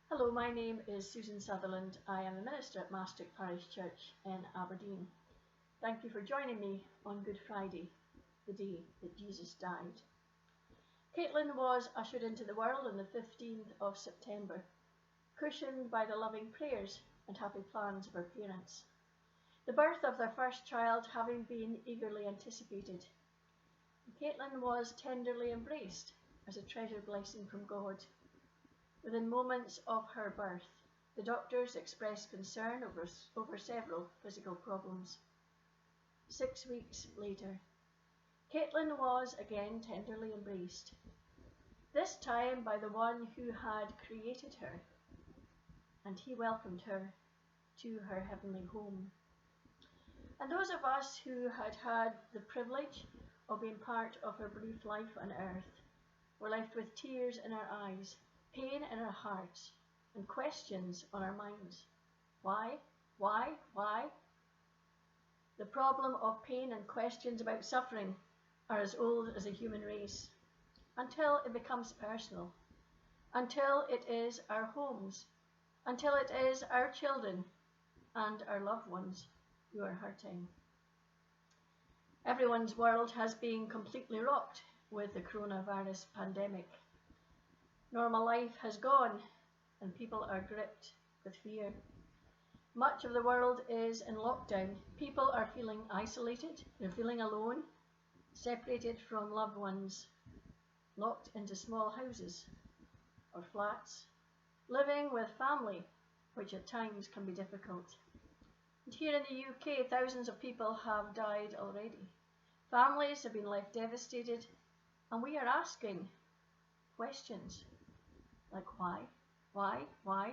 Hello, my name is Susan Sutherland. I am a minister at Maastricht Parish Church in Aberdeen. Thank you for joining me on Good Friday, the day that Jesus died. Caitlin was ushered into the world on the 15th of September, cushioned by the loving prayers and happy plans of her parents. The birth of their first child having been eagerly anticipated. Caitlin was tenderly embraced as a treasured blessing from God. Within moments of her birth, the doctors expressed concern over several physical problems. 6 weeks later, Caitlin was again tenderly embraced, this time by the one who had created her, and he welcomed her to her heavenly home. And those of us who had had the privilege of being part of her brief life on earth were left with tears in our eyes, pain in our hearts, and questions on our minds. Why? Why? Why? The problem of pain and questions about suffering are as old as the human race, until it becomes personal, until it is our homes, until it is our children and our loved ones who are hurting. Everyone's world has been completely rocked with the coronavirus pandemic. Normal life has gone and people are gripped with fear. Much of the world is in lockdown. People are feeling isolated, they're feeling alone, separated from loved ones, locked into small houses or flats, living with family, which at times can be difficult. And here in the UK, thousands of people have died already. Families have been left devastated, and we are asking questions like why, why, why?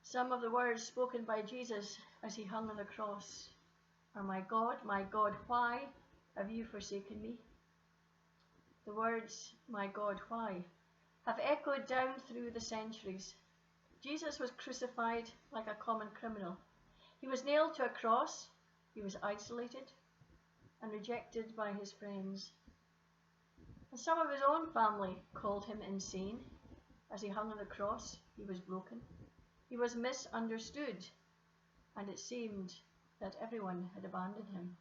Some of the words spoken by Jesus as he hung on the cross are, my God, why have you forsaken me? The words, my God, why, have echoed down through the centuries. Jesus was crucified like a common criminal. He was nailed to a cross, he was isolated and rejected by his friends. And some of his own family called him insane. As he hung on the cross, he was broken. He was misunderstood, and it seemed that everyone had abandoned him.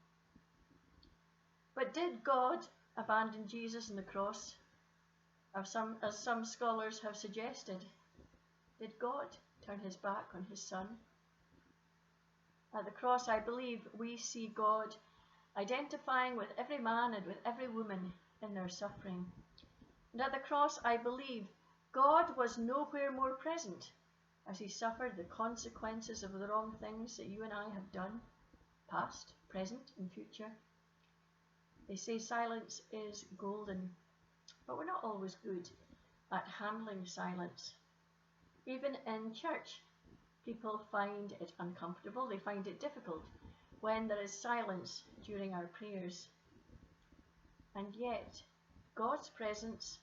But did God abandon Jesus on the cross? As some scholars have suggested, did God turn his back on his son? At the cross, I believe we see God identifying with every man and with every woman in their suffering. And at the cross, I believe God was nowhere more present as he suffered the consequences of the wrong things that you and I have done, past, present, and future. They say silence is golden, but we're not always good at handling silence. Even in church, people find it uncomfortable, they find it difficult when there is silence during our prayers. And yet, God's presence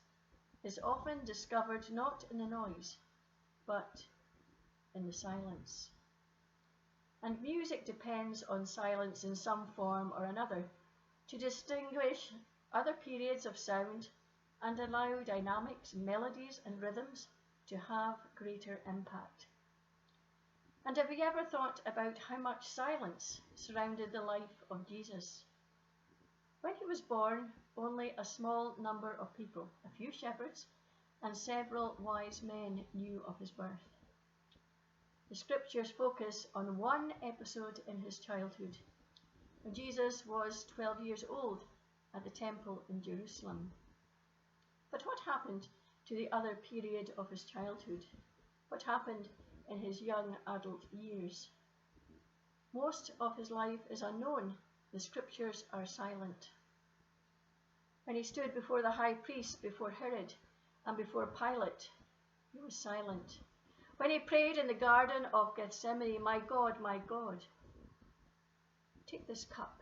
is often discovered not in the noise, but in the silence. And music depends on silence in some form or another to distinguish other periods of sound and allow dynamics, melodies and rhythms to have greater impact. And have you ever thought about how much silence surrounded the life of Jesus? When he was born, only a small number of people, a few shepherds and several wise men, knew of his birth. The scriptures focus on one episode in his childhood, when Jesus was 12 years old at the temple in Jerusalem. But what happened to the other period of his childhood? What happened in his young adult years? Most of his life is unknown. The scriptures are silent. When he stood before the high priest, before Herod, and before Pilate, he was silent. When he prayed in the Garden of Gethsemane, my God, take this cup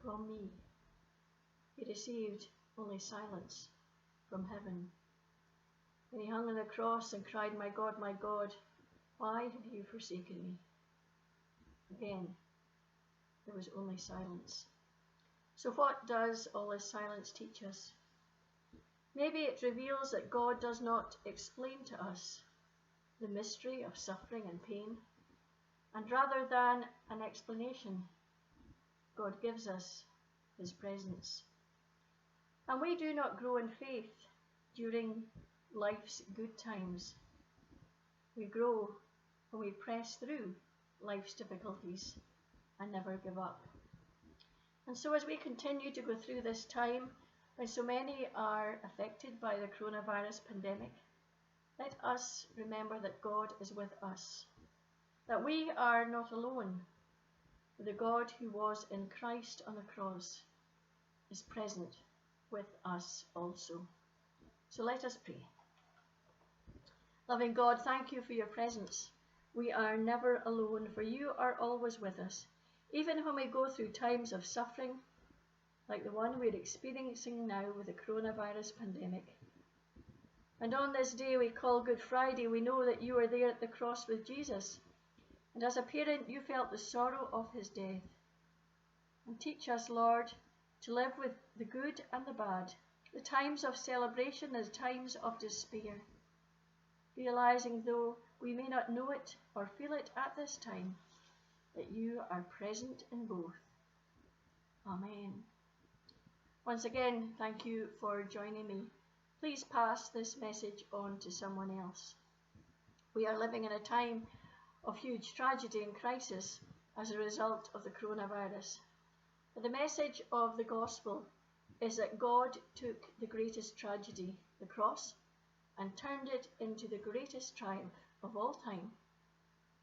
from me, he received only silence from heaven. When he hung on the cross and cried, my God, why have you forsaken me? Again, there was only silence. So what does all this silence teach us? Maybe it reveals that God does not explain to us the mystery of suffering and pain, and rather than an explanation, God gives us his presence. And we do not grow in faith during life's good times. We grow when we press through life's difficulties and never give up. And so as we continue to go through this time when so many are affected by the coronavirus pandemic, let us remember that God is with us, that we are not alone. The God who was in Christ on the cross is present with us also. So let us pray. Loving God, thank you for your presence. We are never alone, for you are always with us, even when we go through times of suffering, like the one we're experiencing now with the coronavirus pandemic. And on this day we call Good Friday, we know that you were there at the cross with Jesus, and as a parent you felt the sorrow of his death. And teach us, Lord, to live with the good and the bad, the times of celebration and the times of despair, realizing, though we may not know it or feel it at this time, that you are present in both. Amen. Once again, thank you for joining me. Please pass this message on to someone else. We are living in a time of huge tragedy and crisis as a result of the coronavirus. But the message of the gospel is that God took the greatest tragedy, the cross, and turned it into the greatest triumph of all time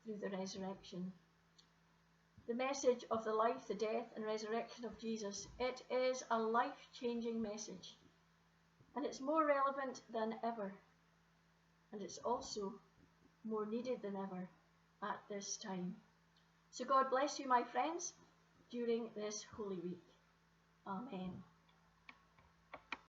through the resurrection. The message of the life, the death and resurrection of Jesus, it is a life-changing message, and it's more relevant than ever, and it's also more needed than ever at this time. So God bless you, my friends, during this Holy Week. Amen.